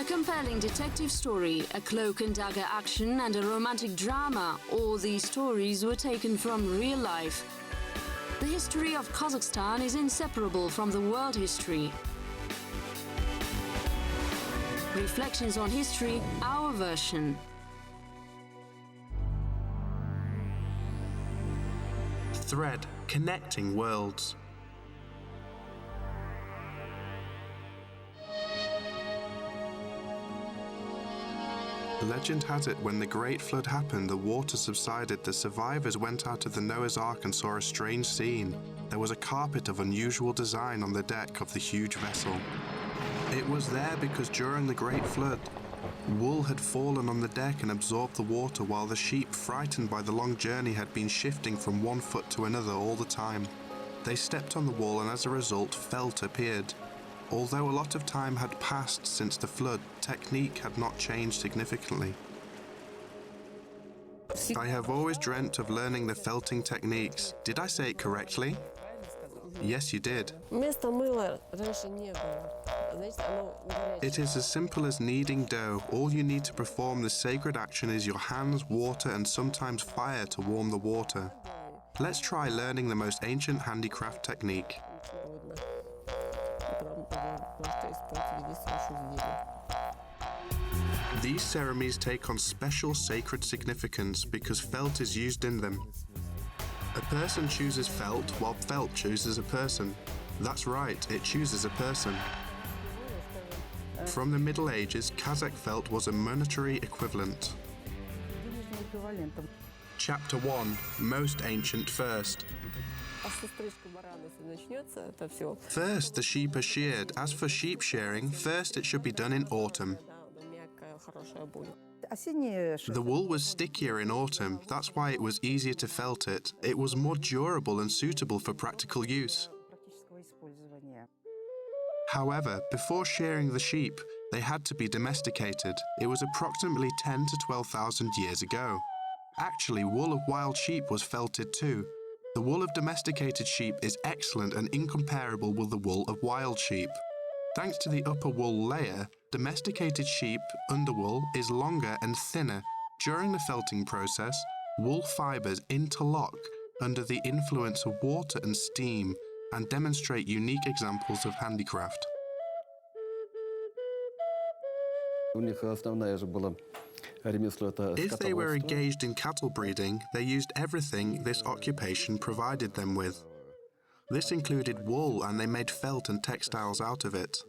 A compelling detective story, a cloak and dagger action, and a romantic drama, all these stories were taken from real life. The history of Kazakhstan is inseparable from the world history. Reflections on history, our version. Thread, connecting worlds. Legend has it when the Great Flood happened, the water subsided, the survivors went out of the Noah's Ark and saw a strange scene. There was a carpet of unusual design on the deck of the huge vessel. It was there because during the Great Flood, wool had fallen on the deck and absorbed the water while the sheep, frightened by the long journey, had been shifting from one foot to another all the time. They stepped on the wool and as a result, felt appeared. Although a lot of time had passed since the flood, technique had not changed significantly. I have always dreamt of learning the felting techniques. Did I say it correctly? Yes, you did. It is as simple as kneading dough. All you need to perform this sacred action is your hands, water, and sometimes fire to warm the water. Let's try learning the most ancient handicraft technique. These ceremonies take on special sacred significance because felt is used in them. A person chooses felt, while felt chooses a person. That's right, it chooses a person. From the Middle Ages, Kazakh felt was a monetary equivalent. Chapter 1. Most ancient first. First, the sheep are sheared. As for sheep shearing, first it should be done in autumn. The wool was stickier in autumn, that's why it was easier to felt it. It was more durable and suitable for practical use. However, before shearing the sheep, they had to be domesticated. It was approximately 10 to 12,000 years ago. Actually, wool of wild sheep was felted too. The wool of domesticated sheep is excellent and incomparable with the wool of wild sheep. Thanks to the upper wool layer, domesticated sheep underwool is longer and thinner. During the felting process, wool fibers interlock under the influence of water and steam and demonstrate unique examples of handicraft. If they were engaged in cattle breeding, they used everything this occupation provided them with. This included wool, and they made felt and textiles out of it.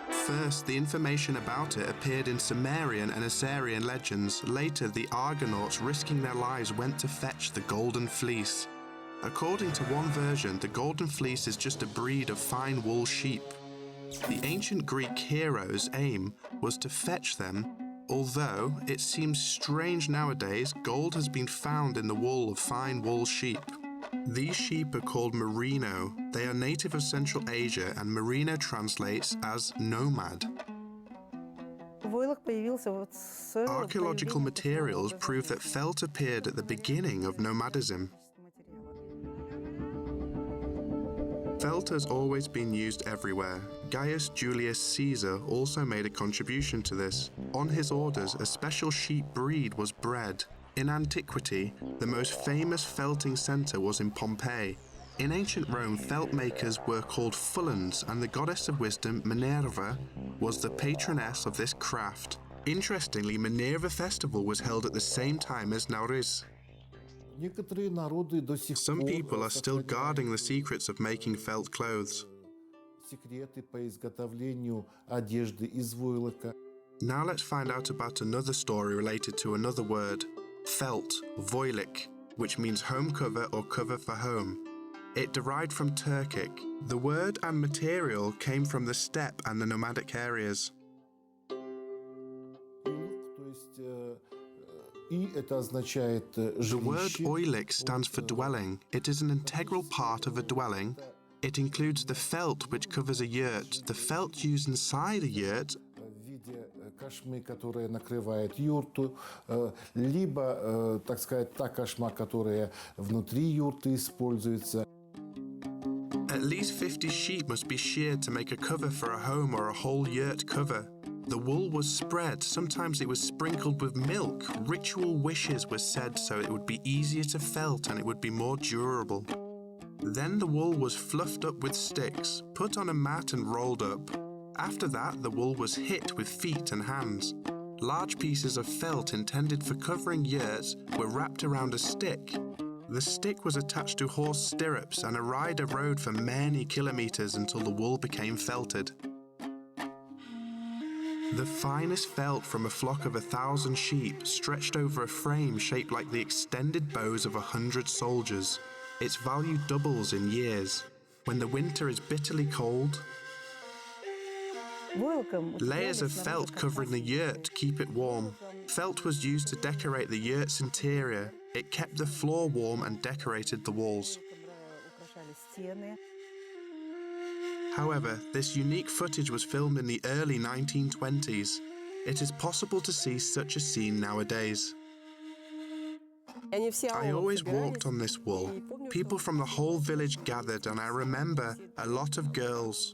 First, the information about it appeared in Sumerian and Assyrian legends. Later, the Argonauts, risking their lives, went to fetch the golden fleece. According to one version, the golden fleece is just a breed of fine wool sheep. The ancient Greek heroes' aim was to fetch them. Although it seems strange nowadays, gold has been found in the wool of fine wool sheep. These sheep are called merino. They are native of Central Asia, and merino translates as nomad. Archaeological materials prove that felt appeared at the beginning of nomadism. Felt has always been used everywhere. Gaius Julius Caesar also made a contribution to this. On his orders, a special sheep breed was bred. In antiquity, the most famous felting center was in Pompeii. In ancient Rome, felt makers were called fullens, and the goddess of wisdom, Minerva, was the patroness of this craft. Interestingly, Minerva festival was held at the same time as Nowruz. Some people are still guarding the secrets of making felt clothes. Now let's find out about another story related to another word. Felt, voilik, which means home cover or cover for home. It derived from Turkic. The word and material came from the steppe and the nomadic areas. The word oilik stands for dwelling. It is an integral part of a dwelling. It includes the felt, which covers a yurt, the felt used inside a yurt, кошмы, которая накрывает юрту, либо, так сказать, та кошма, которая внутри юрты используется. At least 50 sheep must be sheared to make a cover for a home or a whole yurt cover. The wool was spread, sometimes it was sprinkled with milk. Ritual wishes were said so it would be easier to felt and it would be more durable. Then the wool was fluffed up with sticks, put on a mat and rolled up. After that, the wool was hit with feet and hands. Large pieces of felt intended for covering yurts were wrapped around a stick. The stick was attached to horse stirrups and a rider rode for many kilometers until the wool became felted. The finest felt from a flock of 1,000 sheep stretched over a frame shaped like the extended bows of 100 soldiers. Its value doubles in years. When the winter is bitterly cold, layers of felt covering the yurt to keep it warm. Felt was used to decorate the yurt's interior. It kept the floor warm and decorated the walls. However, this unique footage was filmed in the early 1920s. It is possible to see such a scene nowadays. I always walked on this wool. People from the whole village gathered, and I remember a lot of girls.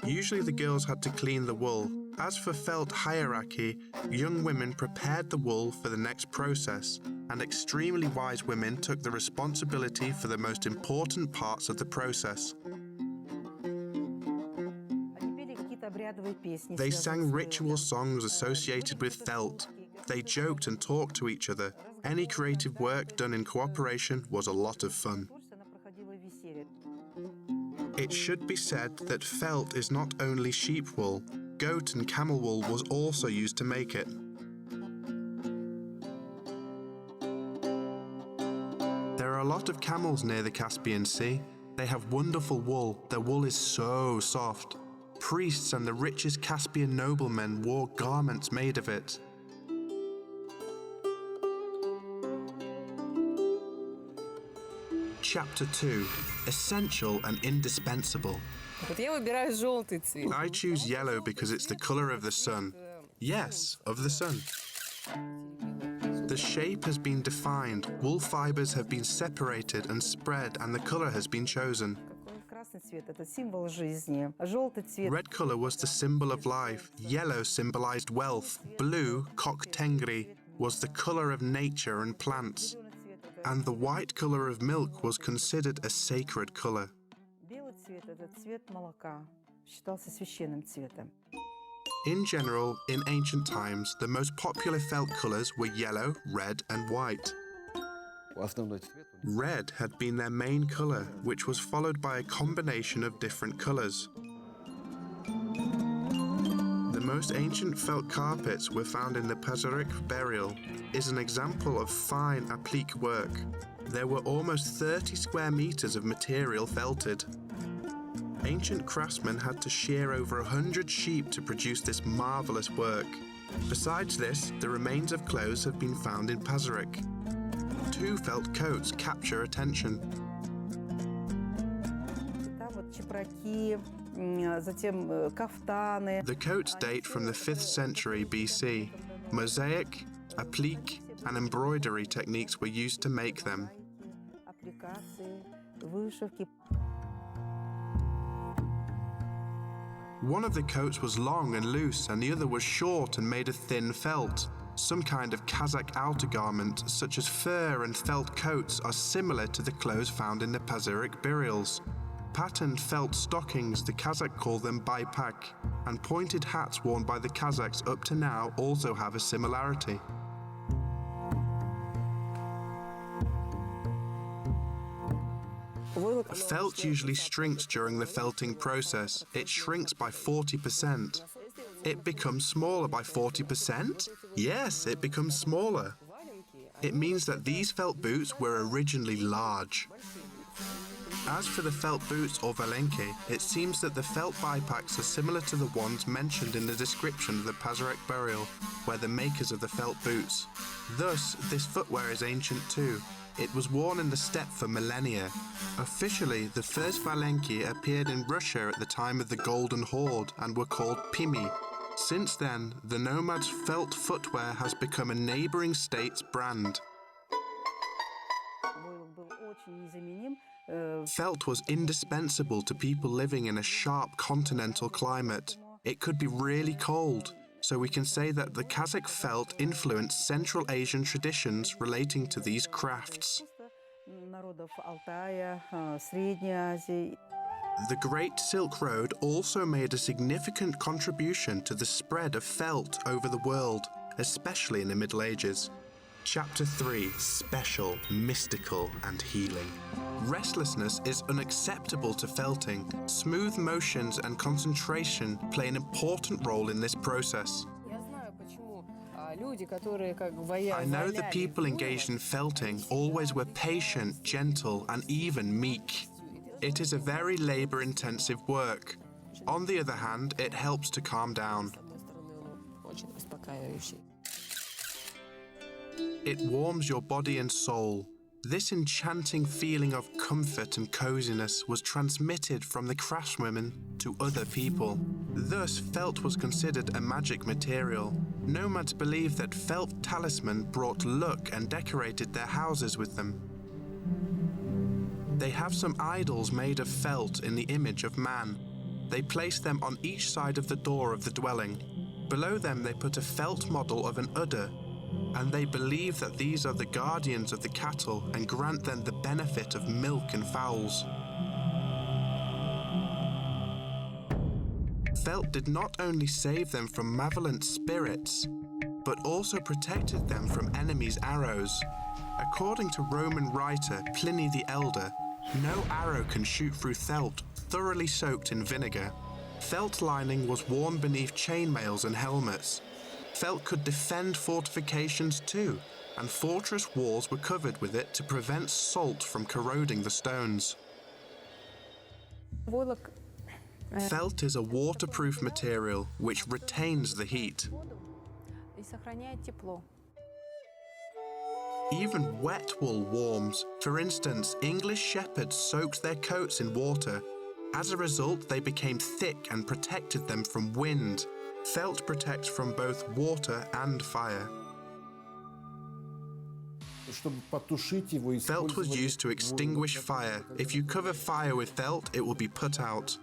Usually the girls had to clean the wool. As for felt hierarchy, young women prepared the wool for the next process, and extremely wise women took the responsibility for the most important parts of the process. They sang ritual songs associated with felt. They joked and talked to each other. Any creative work done in cooperation was a lot of fun. It should be said that felt is not only sheep wool. Goat and camel wool was also used to make it. There are a lot of camels near the Caspian Sea. They have wonderful wool. Their wool is so soft. Priests and the richest Caspian noblemen wore garments made of it. Chapter 2. Essential and indispensable. I choose yellow because it's the color of the sun. Yes, of the sun. The shape has been defined, wool fibers have been separated and spread, and the color has been chosen. Red color was the symbol of life, yellow symbolized wealth, blue, coq tengri, was the color of nature and plants, and the white color of milk was considered a sacred color. In general, in ancient times, the most popular felt colors were yellow, red, and white. Red had been their main color, which was followed by a combination of different colors. The most ancient felt carpets were found in the Pazyryk burial, is an example of fine applique work. There were almost 30 square meters of material felted. Ancient craftsmen had to shear over 100 sheep to produce this marvelous work. Besides this, the remains of clothes have been found in Pazyryk. 2 felt coats capture attention. The coats date from the 5th century BC. Mosaic, applique, and embroidery techniques were used to make them. One of the coats was long and loose, and the other was short and made of thin felt. Some kind of Kazakh outer garment, such as fur and felt coats, are similar to the clothes found in the Pazyryk burials. Patterned felt stockings, the Kazakh call them baypak, and pointed hats worn by the Kazakhs up to now also have a similarity. Felt usually shrinks during the felting process. It shrinks by 40%. It becomes smaller by 40%? Yes, it becomes smaller. It means that these felt boots were originally large. As for the felt boots or valenki, it seems that the felt bypacks are similar to the ones mentioned in the description of the Pazyryk burial, where the makers of the felt boots. Thus, this footwear is ancient too. It was worn in the steppe for millennia. Officially, the first valenki appeared in Russia at the time of the Golden Horde and were called pimi. Since then, the nomads' felt footwear has become a neighboring state's brand. Felt was indispensable to people living in a sharp continental climate. It could be really cold, so we can say that the Kazakh felt influenced Central Asian traditions relating to these crafts. The Great Silk Road also made a significant contribution to the spread of felt over the world, especially in the Middle Ages. Chapter 3, Special, Mystical and Healing. Restlessness is unacceptable to felting. Smooth motions and concentration play an important role in this process. I know the people engaged in felting always were patient, gentle, and even meek. It is a very labor-intensive work. On the other hand, it helps to calm down. It warms your body and soul. This enchanting feeling of comfort and coziness was transmitted from the craftswomen to other people. Thus, felt was considered a magic material. Nomads believed that felt talisman brought luck and decorated their houses with them. They have some idols made of felt in the image of man. They place them on each side of the door of the dwelling. Below them they put a felt model of an udder, and they believe that these are the guardians of the cattle and grant them the benefit of milk and fowls. Felt did not only save them from malevolent spirits, but also protected them from enemies' arrows. According to Roman writer Pliny the Elder, no arrow can shoot through felt thoroughly soaked in vinegar. Felt lining was worn beneath chainmails and helmets. Felt could defend fortifications too, and fortress walls were covered with it to prevent salt from corroding the stones. Felt is a waterproof material which retains the heat. Even wet wool warms. For instance, English shepherds soaked their coats in water. As a result, they became thick and protected them from wind. Felt protects from both water and fire. Felt was used to extinguish fire. If you cover fire with felt, it will be put out.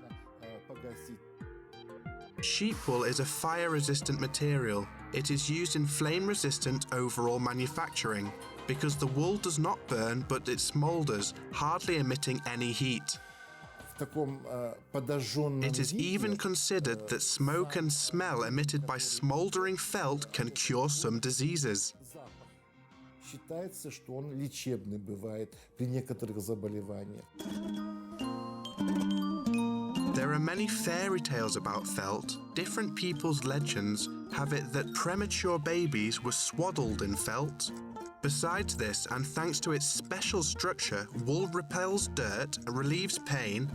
Sheep wool is a fire-resistant material. It is used in flame-resistant overall manufacturing because the wool does not burn, but it smolders, hardly emitting any heat. It is even considered that smoke and smell emitted by smoldering felt can cure some diseases. There are many fairy tales about felt. Different people's legends have it that premature babies were swaddled in felt. Besides this, and thanks to its special structure, wool repels dirt and relieves pain.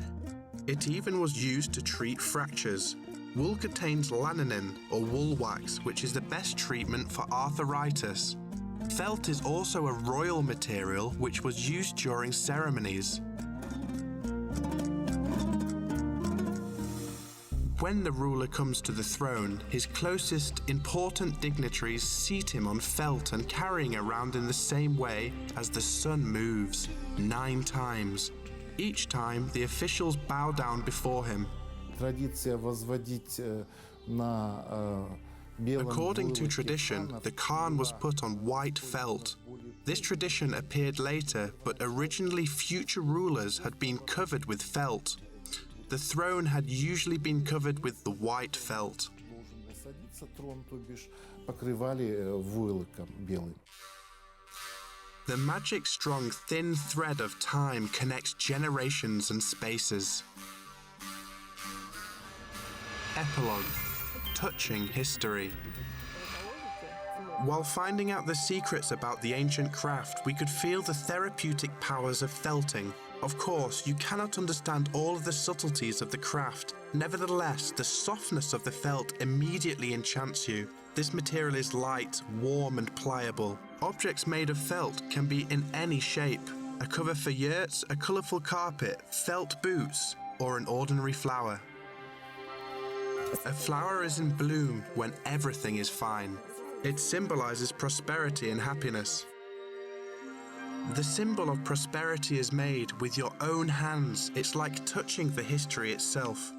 It even was used to treat fractures. Wool contains lanolin, or wool wax, which is the best treatment for arthritis. Felt is also a royal material which was used during ceremonies. When the ruler comes to the throne, his closest important dignitaries seat him on felt and carrying around in the same way as the sun moves, 9 times. Each time, the officials bow down before him. According to tradition, the Khan was put on white felt. This tradition appeared later, but originally future rulers had been covered with felt. The throne had usually been covered with the white felt. The magic strong thin thread of time connects generations and spaces. Epilogue. Touching history. While finding out the secrets about the ancient craft, we could feel the therapeutic powers of felting. Of course, you cannot understand all of the subtleties of the craft. Nevertheless, the softness of the felt immediately enchants you. This material is light, warm, and pliable. Objects made of felt can be in any shape. A cover for yurts, a colourful carpet, felt boots, or an ordinary flower. A flower is in bloom when everything is fine. It symbolises prosperity and happiness. The symbol of prosperity is made with your own hands. It's like touching the history itself.